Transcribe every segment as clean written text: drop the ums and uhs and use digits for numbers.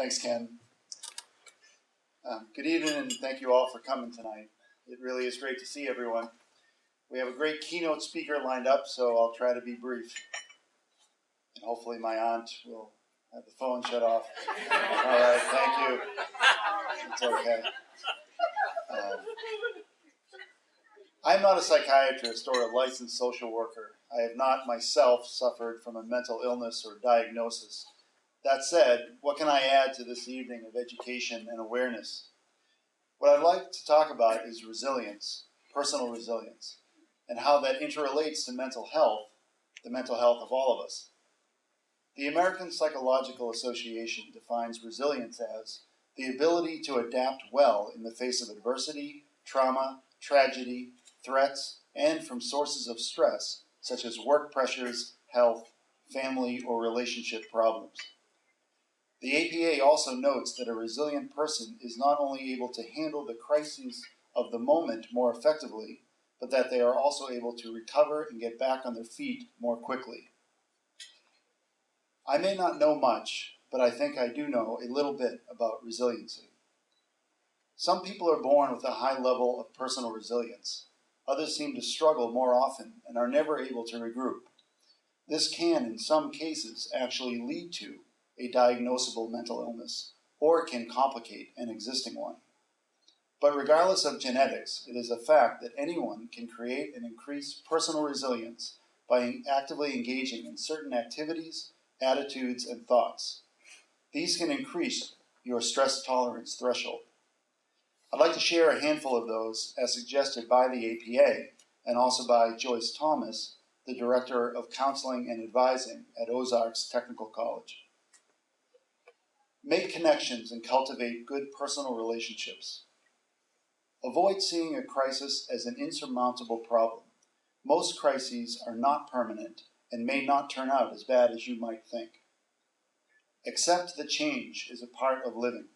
Thanks, Ken. Good evening, and thank you all for coming tonight. It really is great to see everyone. We have a great keynote speaker lined up, so I'll try to be brief. And hopefully my aunt will have the phone shut off. All right, thank you. It's okay. I'm not a psychiatrist or a licensed social worker. I have not myself suffered from a mental illness or diagnosis. That said, what can I add to this evening of education and awareness? What I'd like to talk about is resilience, personal resilience, and how that interrelates to mental health, the mental health of all of us. The American Psychological Association defines resilience as the ability to adapt well in the face of adversity, trauma, tragedy, threats, and from sources of stress, such as work pressures, health, family, or relationship problems. The APA also notes that a resilient person is not only able to handle the crises of the moment more effectively, but that they are also able to recover and get back on their feet more quickly. I may not know much, but I think I do know a little bit about resiliency. Some people are born with a high level of personal resilience. Others seem to struggle more often and are never able to regroup. This can, in some cases, actually lead to a diagnosable mental illness, or it can complicate an existing one. But regardless of genetics, it is a fact that anyone can create and increase personal resilience by actively engaging in certain activities, attitudes, and thoughts. These can increase your stress tolerance threshold. I'd like to share a handful of those as suggested by the APA and also by Joyce Thomas, the Director of Counseling and Advising at Ozarks Technical College. Make connections and cultivate good personal relationships. Avoid seeing a crisis as an insurmountable problem. Most crises are not permanent and may not turn out as bad as you might think. Accept that change is a part of living.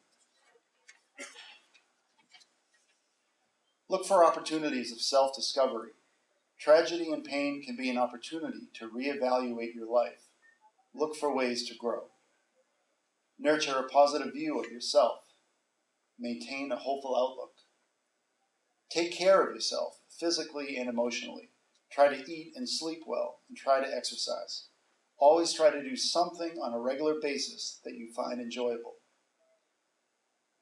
Look for opportunities of self-discovery. Tragedy and pain can be an opportunity to reevaluate your life. Look for ways to grow. Nurture a positive view of yourself. Maintain a hopeful outlook. Take care of yourself, physically and emotionally. Try to eat and sleep well, and try to exercise. Always try to do something on a regular basis that you find enjoyable.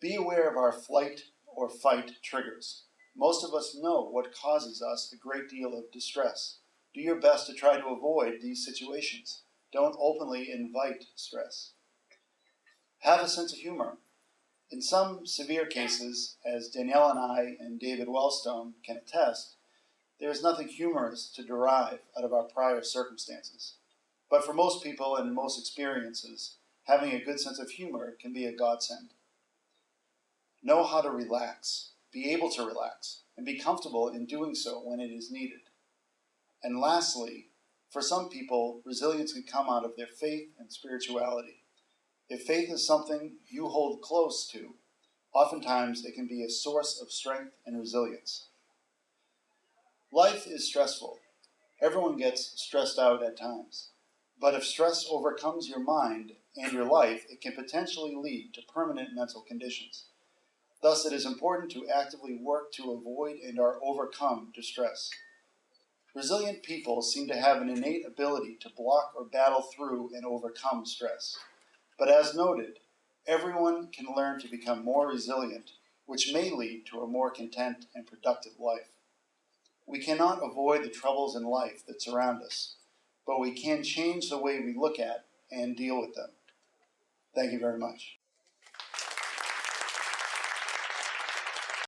Be aware of our flight or fight triggers. Most of us know what causes us a great deal of distress. Do your best to try to avoid these situations. Don't openly invite stress. Have a sense of humor. In some severe cases, as Danielle and I and David Wellstone can attest, there is nothing humorous to derive out of our prior circumstances. But for most people and most experiences, having a good sense of humor can be a godsend. Know how to relax, be able to relax, and be comfortable in doing so when it is needed. And lastly, for some people, resilience can come out of their faith and spirituality. If faith is something you hold close to, oftentimes it can be a source of strength and resilience. Life is stressful. Everyone gets stressed out at times. But if stress overcomes your mind and your life, it can potentially lead to permanent mental conditions. Thus, it is important to actively work to avoid and or overcome distress. Resilient people seem to have an innate ability to block or battle through and overcome stress. But as noted, everyone can learn to become more resilient, which may lead to a more content and productive life. We cannot avoid the troubles in life that surround us, but we can change the way we look at and deal with them. Thank you very much.